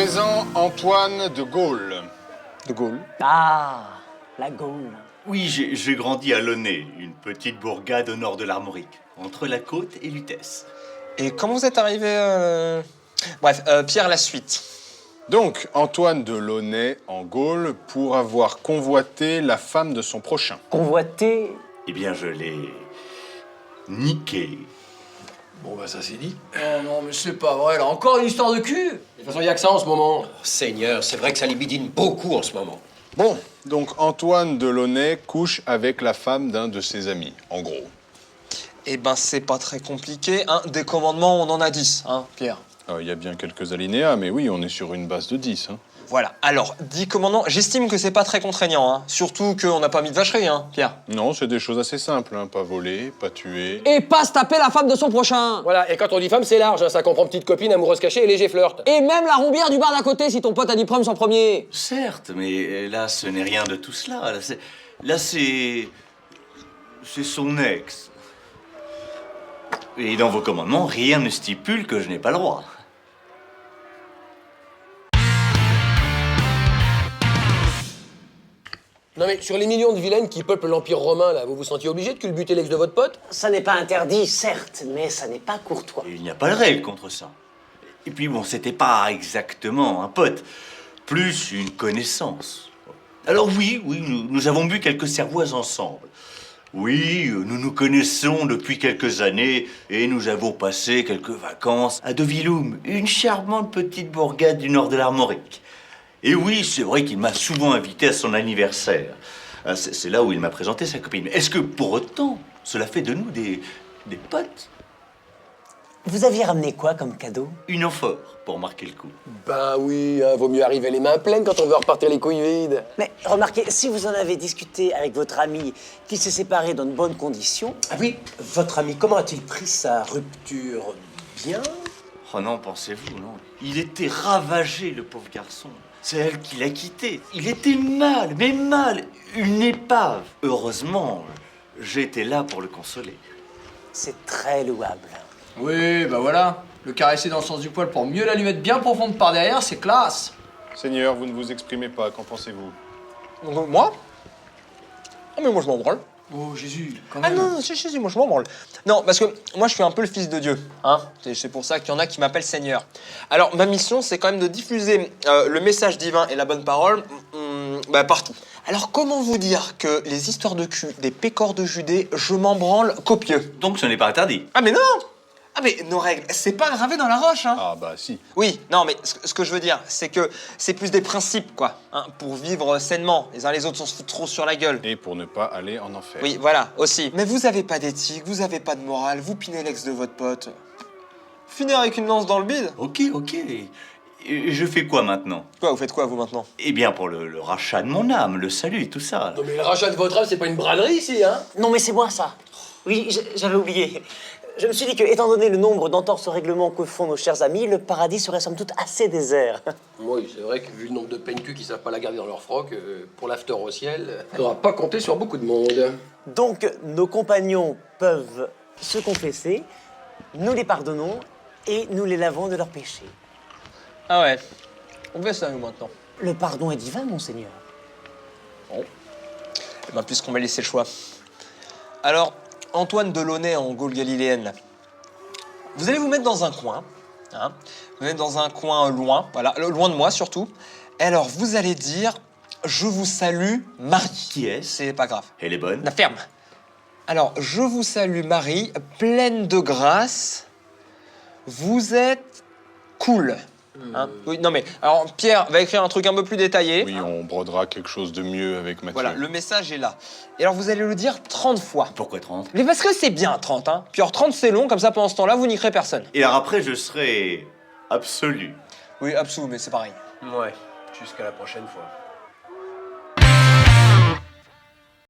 présent Antoine de Gaulle. De Gaulle. Ah, la Gaule. Oui, j'ai grandi à Launay, une petite bourgade au nord de l'Armorique, entre la côte et Lutèce. Et comment vous êtes arrivé Bref, Pierre, la suite. Donc, Antoine de Launay, en Gaule, pour avoir convoité la femme de son prochain. Convoité. Eh bien, je l'ai niqué. Bon bah ça c'est dit. Oh non mais c'est pas vrai là, encore une histoire de cul. De toute façon, il y a que ça en ce moment. Oh, Seigneur, c'est vrai que ça libidine beaucoup en ce moment. Bon, donc Antoine de Launay couche avec la femme d'un de ses amis, en gros. Eh ben, c'est pas très compliqué, hein. Des commandements, on en a 10, hein, Pierre. Il y a bien quelques alinéas, mais oui, on est sur une base de 10. Hein. Voilà. Alors, 10 commandements, j'estime que c'est pas très contraignant, hein. Surtout qu'on n'a pas mis de vacherie, hein, Pierre. Non, c'est des choses assez simples, hein. Pas voler, pas tuer. Et pas se taper la femme de son prochain. Voilà, et quand on dit femme, c'est large, hein, ça comprend petite copine, amoureuse cachée et léger flirt. Et même la rombière du bar d'à côté si ton pote a dit prom son premier. Certes, mais là, ce n'est rien de tout cela. Là, c'est son ex. Et dans vos commandements, rien ne stipule que je n'ai pas le droit. Non mais sur les millions de vilaines qui peuplent l'Empire romain, là, vous vous sentiez obligé de culbuter l'ex de votre pote? Ça n'est pas interdit, certes, mais ça n'est pas courtois. Et il n'y a pas de règle contre ça. Et puis bon, c'était pas exactement un pote, plus une connaissance. Alors oui, nous avons bu quelques cervoises ensemble. Oui, nous nous connaissons depuis quelques années et nous avons passé quelques vacances à Devilum, une charmante petite bourgade du nord de l'Armorique. Et oui, c'est vrai qu'il m'a souvent invité à son anniversaire. C'est là où il m'a présenté sa copine. Est-ce que pour autant, cela fait de nous des potes? Vous aviez ramené quoi comme cadeau? Une amphore pour marquer le coup. Ben oui, hein, vaut mieux arriver les mains pleines quand on veut repartir les couilles vides. Mais remarquez, si vous en avez discuté avec votre ami qui s'est séparé dans de bonnes conditions... Ah oui, votre ami, comment a-t-il pris sa rupture? Bien? Oh non, pensez-vous, non. Il était ravagé, le pauvre garçon. C'est elle qui l'a quitté. Il était mal, mais mal. Une épave. Heureusement, j'étais là pour le consoler. C'est très louable. Oui, bah voilà. Le caresser dans le sens du poil pour mieux la lui mettre bien profonde par derrière, c'est classe. Seigneur, vous ne vous exprimez pas, qu'en pensez-vous? Moi Ah, mais moi, je m'en branle. Oh Jésus, quand Ah même. non, si, moi, je m'en branle. Non, parce que moi, je suis un peu le fils de Dieu, hein. C'est pour ça qu'il y en a qui m'appellent Seigneur. Alors, ma mission, c'est quand même de diffuser le message divin et la bonne parole partout. Alors, comment vous dire que les histoires de cul des pécores de Judée, je m'en branle copieux? Donc ce n'est pas interdit. Ah, mais non! Ah, mais nos règles, c'est pas gravé dans la roche, hein. Ah bah si. Oui, non, mais ce que je veux dire, c'est que c'est plus des principes, quoi, hein, pour vivre sainement. Les uns les autres, on se fout trop sur la gueule. Et pour ne pas aller en enfer. Oui, voilà, aussi. Mais vous avez pas d'éthique, vous avez pas de morale, vous pinez l'ex de votre pote. Finir avec une lance dans le bide? Ok. Et je fais quoi maintenant? Quoi, vous faites quoi, vous, maintenant? Eh bien, pour le rachat de mon âme, le salut et tout ça. Non mais le rachat de votre âme, c'est pas une braderie ici, hein? Non mais c'est moi ça. Oui, j'avais oublié. Je me suis dit que, étant donné le nombre d'entorses au règlement que font nos chers amis, le paradis serait somme toute assez désert. Oui, c'est vrai que vu le nombre de peine-cul qui savent pas la garder dans leur froc, pour l'after au ciel, faudra pas compter sur beaucoup de monde. Donc, nos compagnons peuvent se confesser, nous les pardonnons et nous les lavons de leurs péchés. Ah ouais, on fait ça, nous, maintenant. Le pardon est divin, monseigneur. Bon. Eh ben, puisqu'on m'a laissé le choix. Alors, Antoine de Launay en Gaule galiléenne, là. Vous allez vous mettre dans un coin, hein. Vous êtes dans un coin loin, voilà, loin de moi surtout. Et alors, vous allez dire « Je vous salue, Marie ». Qui est-ce? C'est pas grave. Elle est bonne? La ferme. Alors, je vous salue, Marie, pleine de grâce. Vous êtes cool. Hein? Oui, non mais, alors Pierre va écrire un truc un peu plus détaillé. Oui, on brodera quelque chose de mieux avec Mathieu. Voilà, le message est là. Et alors, vous allez le dire 30 fois. Pourquoi 30? Mais parce que c'est bien 30, hein. Puis alors 30 c'est long, comme ça pendant ce temps-là, vous niquerez personne. Et alors après, je serai absolu. Oui, absolument, mais c'est pareil. Ouais, jusqu'à la prochaine fois.